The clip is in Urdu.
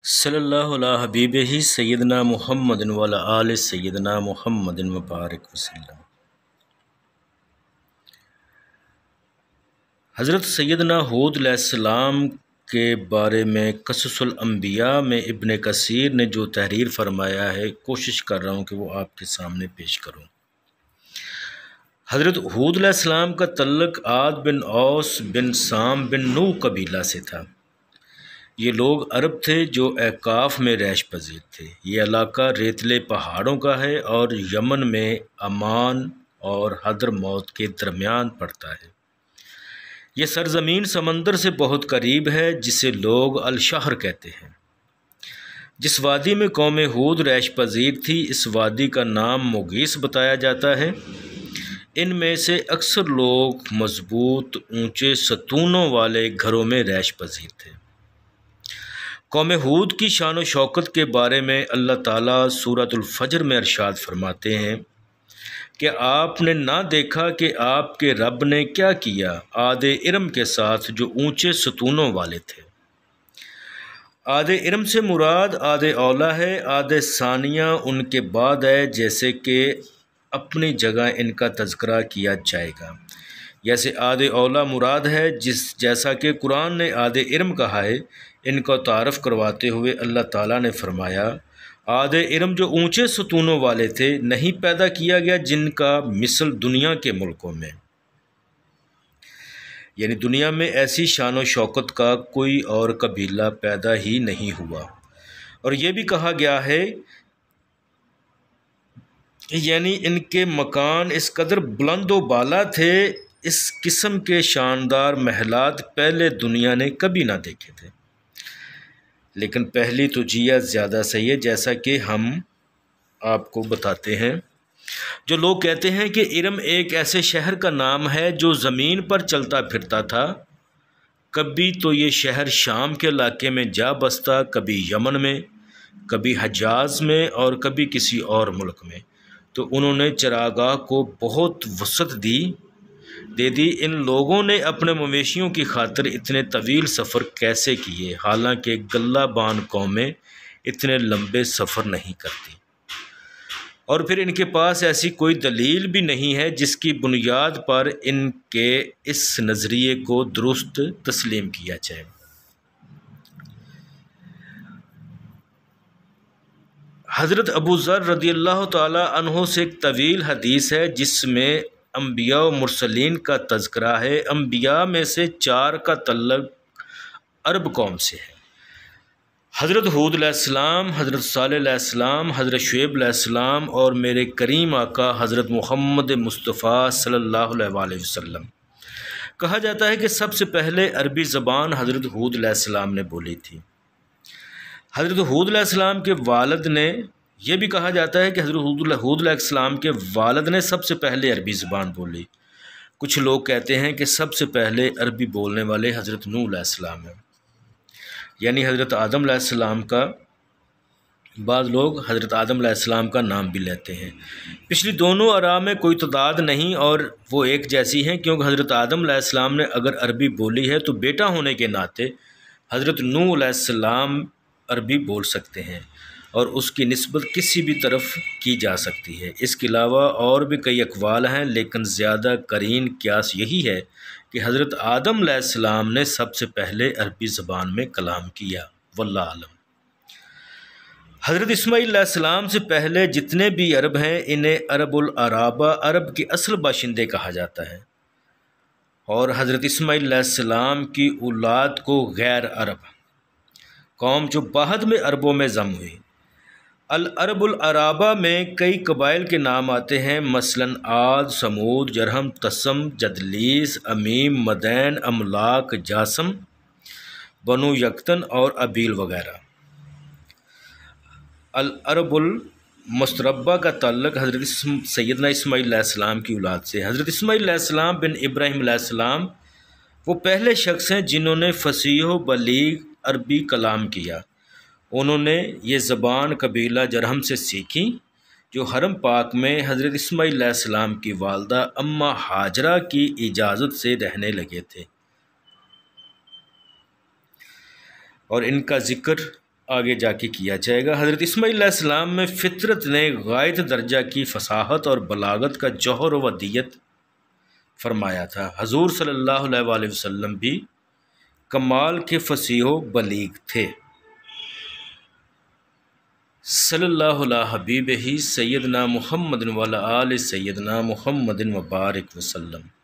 صلی اللہ علیہ حبیب ہی سیدنا محمد وعلی آل سیدنا محمد مبارک وسلم۔ حضرت سیدنا ہود علیہ السلام کے بارے میں قصص الانبیاء میں ابن کثیر نے جو تحریر فرمایا ہے، کوشش کر رہا ہوں کہ وہ آپ کے سامنے پیش کروں۔ حضرت ہود علیہ السلام کا تعلق عاد بن اوس بن سام بن نوح قبیلہ سے تھا۔ یہ لوگ عرب تھے جو اعقاف میں رہائش پذیر تھے۔ یہ علاقہ ریتلے پہاڑوں کا ہے اور یمن میں عمان اور حضرموت کے درمیان پڑتا ہے۔ یہ سرزمین سمندر سے بہت قریب ہے، جسے لوگ الشہر کہتے ہیں۔ جس وادی میں قوم ہود رہائش پذیر تھی، اس وادی کا نام مغیث بتایا جاتا ہے۔ ان میں سے اکثر لوگ مضبوط اونچے ستونوں والے گھروں میں رہائش پذیر تھے۔ قوم ہود کی شان و شوکت کے بارے میں اللہ تعالیٰ سورۃ الفجر میں ارشاد فرماتے ہیں کہ آپ نے نہ دیکھا کہ آپ کے رب نے کیا کیا عاد ارم کے ساتھ جو اونچے ستونوں والے تھے۔ عاد ارم سے مراد عاد اولا ہے۔ عاد ثانیہ ان کے بعد ہے، جیسے کہ اپنی جگہ ان کا تذکرہ کیا جائے گا۔ جیسے عاد اولا مراد ہے، جیسا کہ قرآن نے عاد ارم کہا ہے۔ ان کا تعارف کرواتے ہوئے اللہ تعالیٰ نے فرمایا، عاد ارم جو اونچے ستونوں والے تھے، نہیں پیدا کیا گیا جن کا مثل دنیا کے ملکوں میں، یعنی دنیا میں ایسی شان و شوکت کا کوئی اور قبیلہ پیدا ہی نہیں ہوا۔ اور یہ بھی کہا گیا ہے یعنی ان کے مکان اس قدر بلند و بالا تھے، اس قسم کے شاندار محلات پہلے دنیا نے کبھی نہ دیکھے تھے۔ لیکن پہلی توجیہ زیادہ صحیح ہے، جیسا کہ ہم آپ کو بتاتے ہیں۔ جو لوگ کہتے ہیں کہ ارم ایک ایسے شہر کا نام ہے جو زمین پر چلتا پھرتا تھا، کبھی تو یہ شہر شام کے علاقے میں جا بستا، کبھی یمن میں، کبھی حجاز میں اور کبھی کسی اور ملک میں، تو انہوں نے چراگاہ کو بہت وسعت دے دی۔ ان لوگوں نے اپنے مویشیوں کی خاطر اتنے طویل سفر کیسے کیے، حالانکہ گلہ بان قومیں اتنے لمبے سفر نہیں کرتی، اور پھر ان کے پاس ایسی کوئی دلیل بھی نہیں ہے جس کی بنیاد پر ان کے اس نظریے کو درست تسلیم کیا جائے۔ حضرت ابو ذر رضی اللہ تعالی عنہ سے ایک طویل حدیث ہے جس میں انبیاء و مرسلین کا تذکرہ ہے۔ انبیاء میں سے 4 کا تعلق عرب قوم سے ہے۔ حضرت ہود علیہ السلام، حضرت صالح علیہ السلام، حضرت شعیب علیہ السلام اور میرے کریم آقا حضرت محمد مصطفیٰ صلی اللہ علیہ وآلہ وسلم۔ کہا جاتا ہے کہ سب سے پہلے عربی زبان حضرت ہود علیہ السلام نے بولی تھی۔ حضرت ہود علیہ السلام کے والد نے، یہ بھی کہا جاتا ہے کہ حضرت ہود علیہ السلام کے والد نے سب سے پہلے عربی زبان بولی۔ کچھ لوگ کہتے ہیں کہ سب سے پہلے عربی بولنے والے حضرت نوح علیہ السلام ہیں، یعنی حضرت آدم علیہ السلام کا۔ بعض لوگ حضرت آدم علیہ السلام کا نام بھی لیتے ہیں۔ پچھلی دونوں آراء میں کوئی تضاد نہیں اور وہ ایک جیسی ہیں، کیونکہ حضرت آدم علیہ السلام نے اگر عربی بولی ہے تو بیٹا ہونے کے ناطے حضرت نوح علیہ السلام عربی بول سکتے ہیں اور اس کی نسبت کسی بھی طرف کی جا سکتی ہے۔ اس کے علاوہ اور بھی کئی اقوال ہیں، لیکن زیادہ قرین قیاس یہی ہے کہ حضرت آدم علیہ السلام نے سب سے پہلے عربی زبان میں کلام کیا، واللہ اعلم۔ حضرت اسماعیل علیہ السلام سے پہلے جتنے بھی عرب ہیں، انہیں عرب العرابہ، عرب کے اصل باشندے کہا جاتا ہے، اور حضرت اسماعیل علیہ السلام کی اولاد کو غیر عرب قوم جو بعد میں عربوں میں ضم ہوئی۔ العرب العرابہ میں کئی قبائل کے نام آتے ہیں، مثلاً عاد، سمود، جرہم، تسم، جدلیس، امیم، مدین، املاک، جاسم، بنو یقتن اور ابیل وغیرہ۔ العرب المستربہ کا تعلق حضرت سیدنا اسماعیل علیہ السلام کی اولاد سے۔ حضرت اسماعیل علیہ السلام بن ابراہیم علیہ السلام وہ پہلے شخص ہیں جنہوں نے فصیح و بلیغ عربی کلام کیا۔ انہوں نے یہ زبان قبیلہ جرہم سے سیکھی، جو حرم پاک میں حضرت اسماعیل علیہ السلام کی والدہ اماں ہاجرہ کی اجازت سے رہنے لگے تھے، اور ان کا ذکر آگے جا کے کیا جائے گا۔ حضرت اسماعیل علیہ السلام میں فطرت نے غایت درجہ کی فصاحت اور بلاغت کا جوہر و ودیت فرمایا تھا۔ حضور صلی اللہ علیہ وآلہ وسلم بھی کمال کے فصیح و بلیغ تھے۔ صلی اللہ علیہ حبیبہ سیدنا محمد وعلی آل سیدنا محمد وبارک وسلم۔